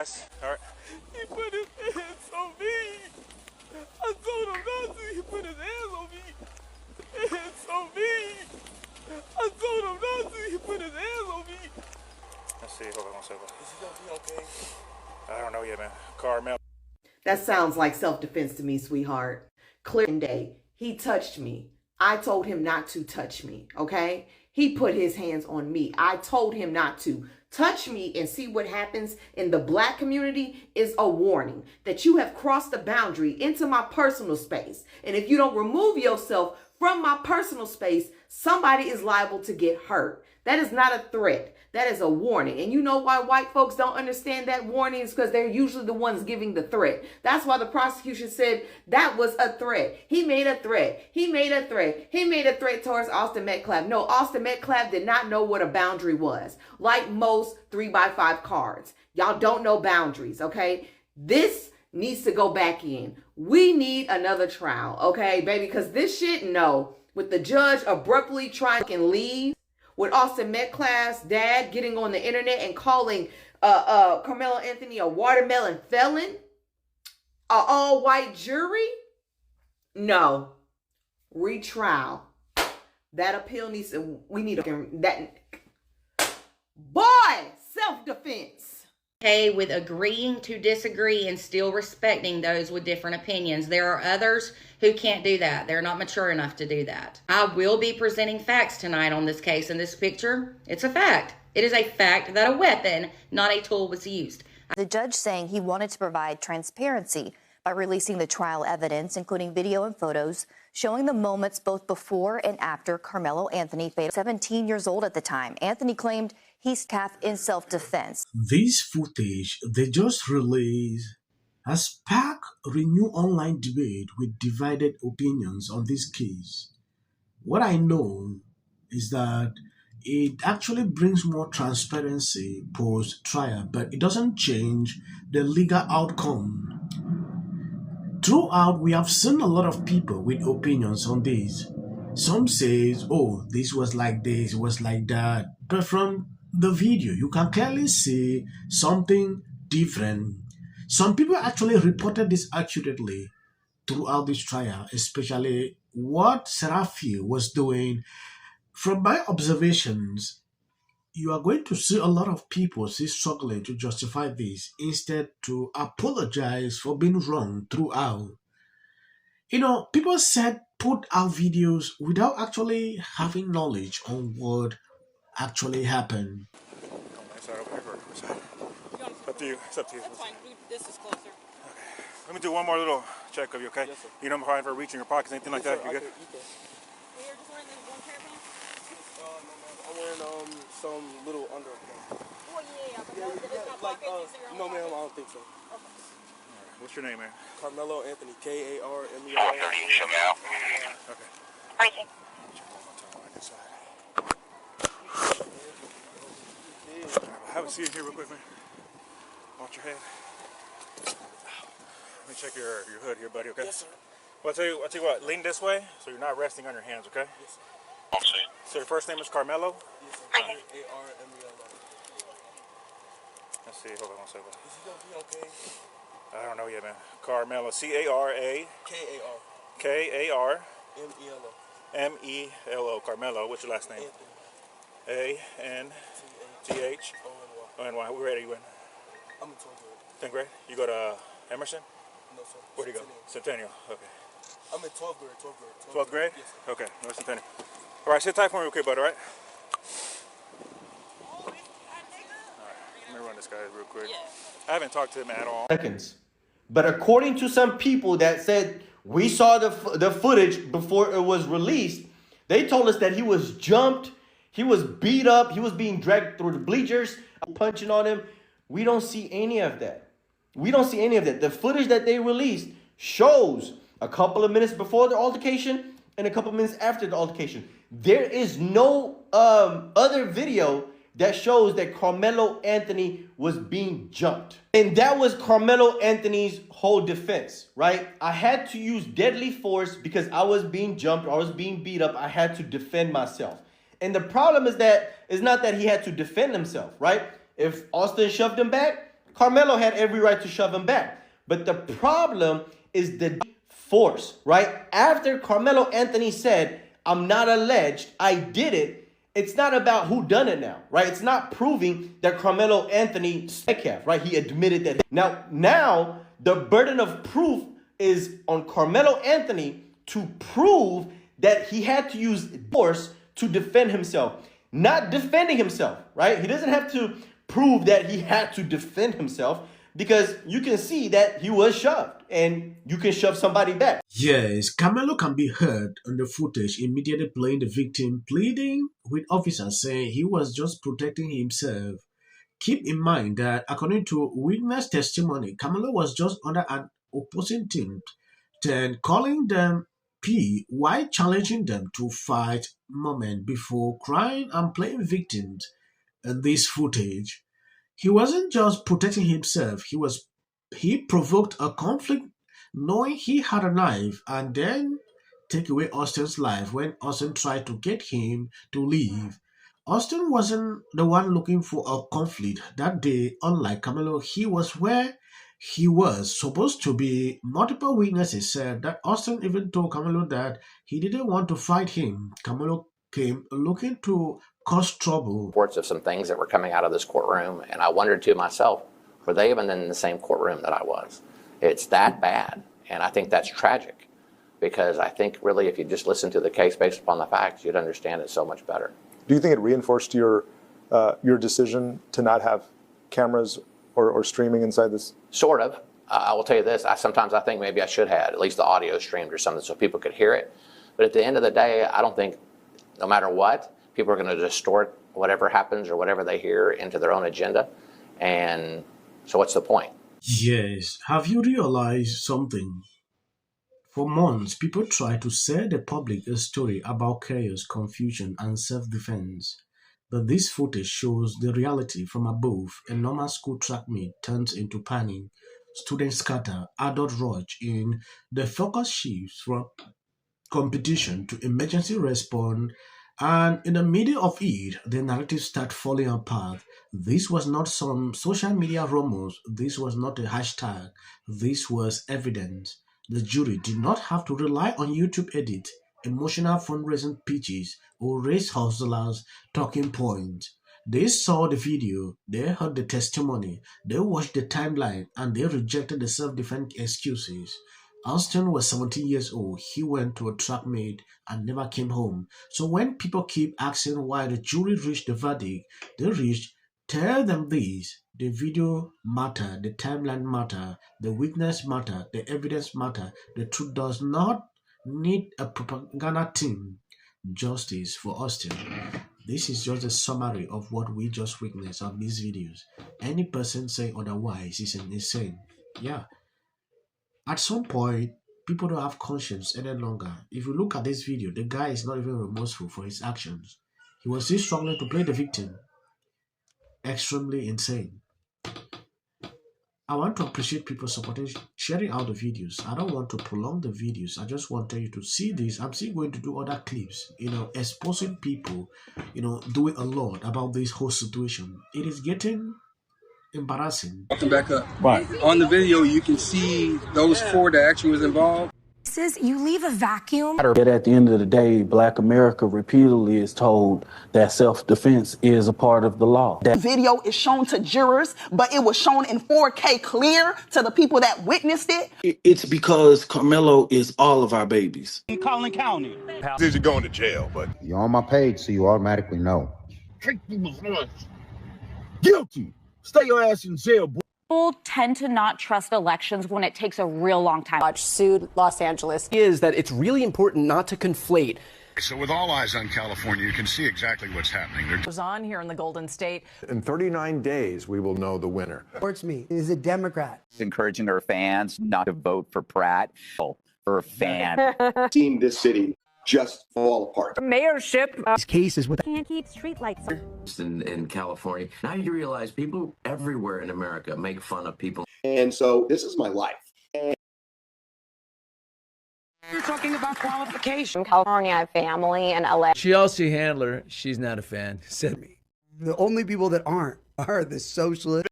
All right. He put his hands on me. I told him not to. He put his hands on me. Hands on me. I told him not to. He put his hands on me. Let's see. Hold on one second. Is he gonna be okay? I don't know yet, man. Karmelo. That sounds like self-defense to me, sweetheart. Clear day. He touched me. I told him not to touch me, okay? He put his hands on me. I told him not to. Touch me and see what happens in the Black community is a warning that you have crossed the boundary into my personal space. And if you don't remove yourself from my personal space, somebody is liable to get hurt. That is not a threat. That is a warning. And you know why white folks don't understand that warning is because they're usually the ones giving the threat. That's why the prosecution said that was a threat. He made a threat. He made a threat. He made a threat towards Austin Metcalf. No, Austin Metcalf did not know what a boundary was. Like most 3x5 cards. Y'all don't know boundaries, okay? This needs to go back in. We need another trial, okay, baby? Because this shit, no. With the judge abruptly trying to leave, with Austin Metcalf's dad getting on the internet and calling Karmelo Anthony a watermelon felon, an all-white jury, no, retrial. That appeal needs to, we need that, boy, self-defense. Okay with agreeing to disagree and still respecting those with different opinions. There are others who can't do that. They're not mature enough to do that. I will be presenting facts tonight on this case. In this picture, it's a fact. It is a fact that a weapon, not a tool, was used. The judge saying he wanted to provide transparency by releasing the trial evidence, including video and photos, showing the moments both before and after Karmelo Anthony, 17 years old at the time. Anthony claimed he's capped in self-defense. This footage they just released has sparked a renewed online debate with divided opinions on this case. What I know is that it actually brings more transparency post-trial, but it doesn't change the legal outcome. Throughout, we have seen a lot of people with opinions on this. Some say, oh, this was like this, it was like that. But from the video, you can clearly see something different. Some people actually reported this accurately throughout this trial, especially what Seraphi was doing. From my observations, you are going to see a lot of people struggling to justify this instead to apologize for being wrong throughout. You know, people said put out videos without actually having knowledge on what actually happened. It's up to you. It's up to you. That's fine. This is closer. Okay. Let me do one more little check of you, okay? Yes, sir. You don't mind for reaching your pockets, anything like that? You good? You're just wearing this one pair of pants? I'm wearing some little underwear. Oh, yeah. But it's not Like, pockets. no, ma'am, I don't think so. All right. What's your name, man? Karmelo Anthony, Karmelo. Okay. Pricing. Have a seat here real quick, man. Watch your head. Let me check your hood here, buddy, okay? Yes, sir. Well, I'll tell you what, lean this way so you're not resting on your hands, okay? Yes, sir. So your first name is Karmelo? Yes, sir. Karmelo. Let's see, hold on one second. Is he gonna be okay? I don't know yet, man. Karmelo, C-A-R-A. K-A-R. K-A-R. M-E-L-O. M-E-L-O. Karmelo, what's your last name? Anthony. A-N-T-H. O-N-Y. O-N-Y. What grade are you in? I'm in 12th grade. 10th grade? You go to Emerson? No, sir. Where do you go? Centennial. Okay. I'm in 12th grade. 12th grade? Yes, sir. Okay. No, Centennial. All right, sit tight for me real quick, bud, all right? All right. Let me run this guy real quick. Yeah. I haven't talked to him at all. Seconds. But according to some people that said we saw the footage before it was released, they told us that he was jumped, he was beat up, he was being dragged through the bleachers, punching on him. We don't see any of that. We don't see any of that. The footage that they released shows a couple of minutes before the altercation and a couple of minutes after the altercation. There is no other video that shows that Karmelo Anthony was being jumped. And that was Karmelo Anthony's whole defense, right? I had to use deadly force because I was being jumped, I was being beat up. I had to defend myself. And the problem is that it's not that he had to defend himself, right? If Austin shoved him back, Karmelo had every right to shove him back. But the problem is the force, right? After Karmelo Anthony said, I'm not alleged, I did it, it's not about who done it now, right? It's not proving that Karmelo Anthony Metcalf, right? He admitted that. Now the burden of proof is on Karmelo Anthony to prove that he had to use force to defend himself. Not defending himself, right? He doesn't have to prove that he had to defend himself, because you can see that he was shoved and you can shove somebody back. Yes, Karmelo can be heard on the footage immediately playing the victim, pleading with officers saying he was just protecting himself. Keep in mind that according to witness testimony, Karmelo was just under an opposing team, then calling them P while challenging them to fight moment before crying and playing victims. In this footage, he wasn't just protecting himself, he provoked a conflict knowing he had a knife and then take away Austin's life when Austin tried to get him to leave. Austin wasn't the one looking for a conflict that day. Unlike Karmelo, he was where he was supposed to be. Multiple witnesses said that Austin even told Karmelo that he didn't want to fight him. Karmelo came looking to cause trouble. Reports of some things that were coming out of this courtroom, and I wondered to myself, were they even in the same courtroom that I was? It's that bad, and I think that's tragic, because I think really if you just listen to the case based upon the facts, you'd understand it so much better. Do you think it reinforced your decision to not have cameras or streaming inside this? Sort of. I will tell you this, sometimes I think maybe I should have at least the audio streamed or something so people could hear it, but at the end of the day, I don't think, no matter what, people are going to distort whatever happens or whatever they hear into their own agenda. And so what's the point? Yes. Have you realized something? For months, people tried to sell the public a story about chaos, confusion, and self-defense. But this footage shows the reality from above. A normal school track meet turns into panic. Students scatter, adult rush in. The focus shifts from competition to emergency response, and in the middle of it, the narrative starts falling apart. This was not some social media rumors. This was not a hashtag. This was evidence. The jury did not have to rely on YouTube edits, emotional fundraising pitches, or race hustlers' talking points. They saw the video, they heard the testimony, they watched the timeline, and they rejected the self-defense excuses. Austin was 17 years old. He went to a track meet and never came home. So when people keep asking why the jury reached the verdict they reached, tell them this: the video matter, the timeline matter, the witness matter, the evidence matter. The truth does not need a propaganda team. Justice for Austin. This is just a summary of what we just witnessed on these videos. Any person saying otherwise is insane. Yeah. At some point, people don't have conscience any longer. If you look at this video, the guy is not even remorseful for his actions. He was still struggling to play the victim. Extremely insane. I want to appreciate people supporting, sharing out the videos. I don't want to prolong the videos. I just want you to see this. I'm still going to do other clips, exposing people, doing a lot about this whole situation. It is getting embarrassing. Welcome back up. Right. On the video, you can see those four that actually was involved. You leave a vacuum. Yet at the end of the day, Black America repeatedly is told that self-defense is a part of the law. The video is shown to jurors, but it was shown in 4K clear to the people that witnessed it. It's because Karmelo is all of our babies. In Collin County. You're going to jail, but you're on my page, so you automatically know. Guilty. Stay your ass in jail, boy. People tend to not trust elections when it takes a real long time. Sued Los Angeles. Is that it's really important not to conflate. So with all eyes on California, you can see exactly what's happening. It goes on here in the Golden State. In 39 days, we will know the winner. Towards me is a Democrat. Encouraging her fans not to vote for Pratt. For a fan. Seen this city just fall apart. Mayorship. These cases with can't keep streetlights in California. Now you realize people everywhere in America make fun of people. And so this is my life. You're talking about qualification. In California, I have family in LA. Chelsea Handler, she's not a fan. Said me. The only people that aren't are the socialists.